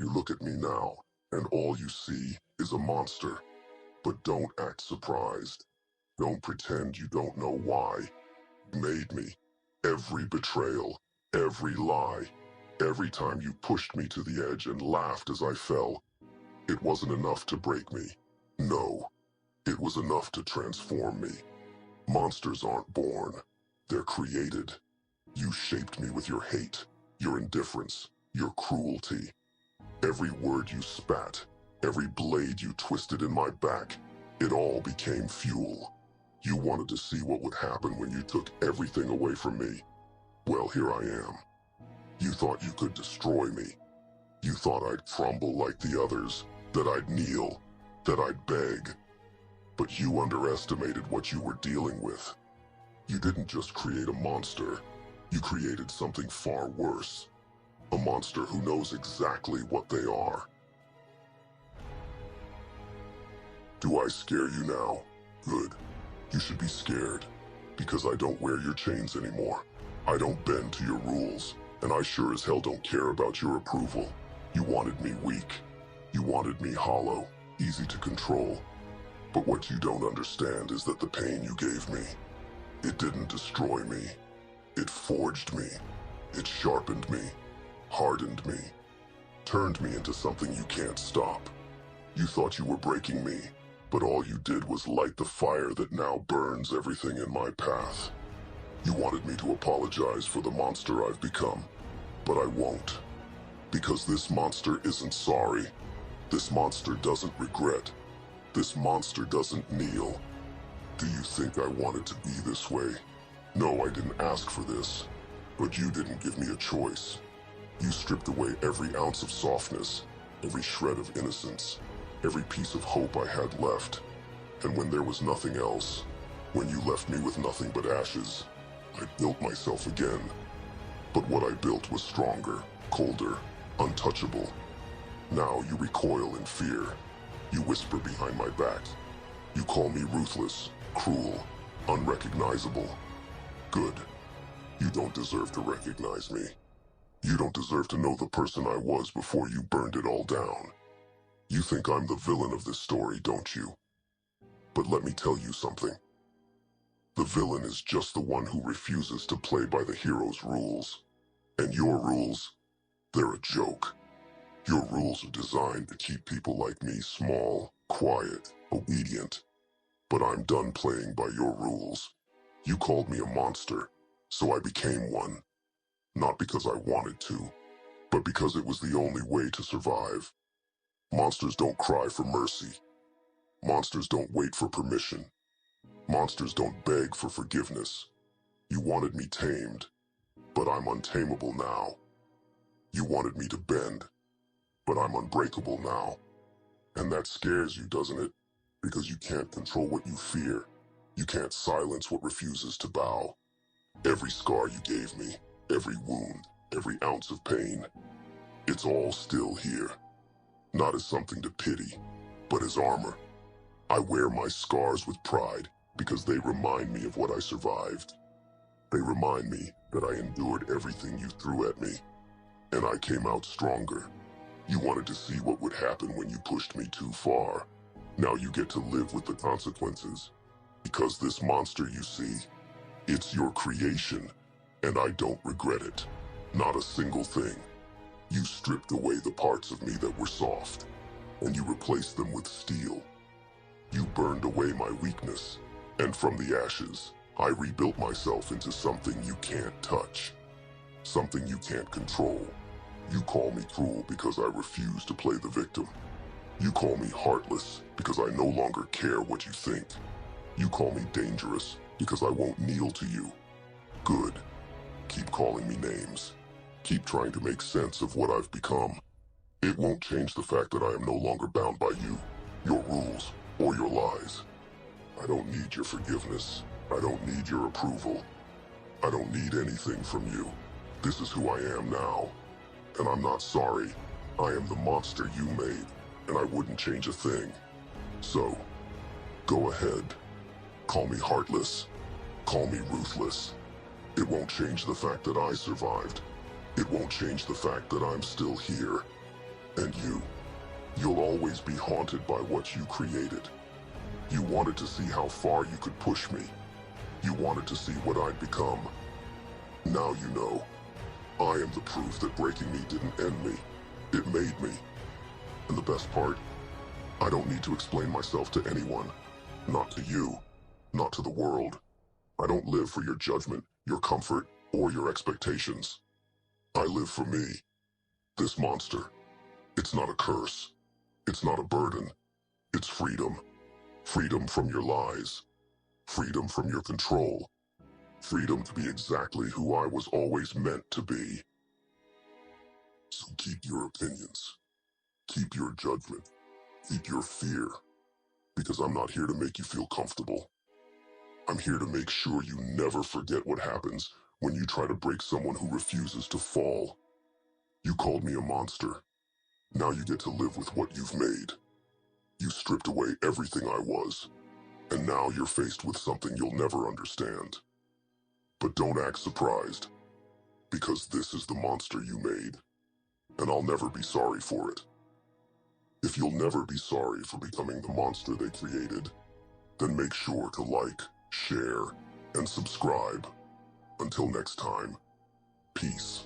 You look at me now, and all you see is a monster. But don't act surprised. Don't pretend you don't know why. You made me. Every betrayal, every lie, every time you pushed me to the edge and laughed as I fell, it wasn't enough to break me. No, it was enough to transform me. Monsters aren't born. They're created. You shaped me with your hate, your indifference, your cruelty. Every word you spat, every blade you twisted in my back, it all became fuel. You wanted to see what would happen when you took everything away from me. Well, here I am. You thought you could destroy me. You thought I'd crumble like the others, that I'd kneel, that I'd beg. But you underestimated what you were dealing with. You didn't just create a monster, you created something far worse. A monster who knows exactly what they are. Do I scare you now? Good. You should be scared, because I don't wear your chains anymore. I don't bend to your rules, and I sure as hell don't care about your approval. You wanted me weak. You wanted me hollow, easy to control. But what you don't understand is that the pain you gave me, it didn't destroy me. It forged me. It sharpened me, hardened me, turned me into something you can't stop. You thought you were breaking me, but all you did was light the fire that now burns everything in my path. You wanted me to apologize for the monster I've become, but I won't. Because this monster isn't sorry. This monster doesn't regret. This monster doesn't kneel. Do you think I wanted to be this way? No, I didn't ask for this, but you didn't give me a choice. You stripped away every ounce of softness, every shred of innocence, every piece of hope I had left. And when there was nothing else, when you left me with nothing but ashes, I built myself again. But what I built was stronger, colder, untouchable. Now you recoil in fear. You whisper behind my back. You call me ruthless, cruel, unrecognizable. Good. You don't deserve to recognize me. You don't deserve to know the person I was before you burned it all down. You think I'm the villain of this story, don't you? But let me tell you something. The villain is just the one who refuses to play by the hero's rules. And your rules, they're a joke. Your rules are designed to keep people like me small, quiet, obedient. But I'm done playing by your rules. You called me a monster, so I became one. Not because I wanted to, but because it was the only way to survive. Monsters don't cry for mercy. Monsters don't wait for permission. Monsters don't beg for forgiveness. You wanted me tamed, but I'm untamable now. You wanted me to bend, but I'm unbreakable now. And that scares you, doesn't it? Because you can't control what you fear. You can't silence what refuses to bow. Every scar you gave me, every wound, every ounce of pain, it's all still here. Not as something to pity, but as armor. I wear my scars with pride because they remind me of what I survived. They remind me that I endured everything you threw at me, and I came out stronger. You wanted to see what would happen when you pushed me too far. Now you get to live with the consequences. Because this monster you see, it's your creation, and I don't regret it. Not a single thing. You stripped away the parts of me that were soft, and you replaced them with steel. You burned away my weakness, and from the ashes, I rebuilt myself into something you can't touch. Something you can't control. You call me cruel because I refuse to play the victim. You call me heartless because I no longer care what you think. You call me dangerous because I won't kneel to you. Good. Keep calling me names. Keep trying to make sense of what I've become. It won't change the fact that I am no longer bound by you, your rules, or your lies. I don't need your forgiveness. I don't need your approval. I don't need anything from you. This is who I am now. And I'm not sorry. I am the monster you made, and I wouldn't change a thing. So, go ahead. Call me heartless. Call me ruthless. It won't change the fact that I survived. It won't change the fact that I'm still here. And you'll always be haunted by what you created. You wanted to see how far you could push me. You wanted to see what I'd become. Now you know. I am the proof that breaking me didn't end me. It made me. And the best part, I don't need to explain myself to anyone. Not to you. Not to the world. I don't live for your judgment, your comfort, or your expectations. I live for me. This monster. It's not a curse. It's not a burden. It's freedom. Freedom from your lies. Freedom from your control. Freedom to be exactly who I was always meant to be. So keep your opinions. Keep your judgment. Keep your fear. Because I'm not here to make you feel comfortable. I'm here to make sure you never forget what happens when you try to break someone who refuses to fall. You called me a monster. Now you get to live with what you've made. You stripped away everything I was. And now you're faced with something you'll never understand. But don't act surprised, because this is the monster you made, and I'll never be sorry for it. If you'll never be sorry for becoming the monster they created, then make sure to like, share, and subscribe. Until next time, peace.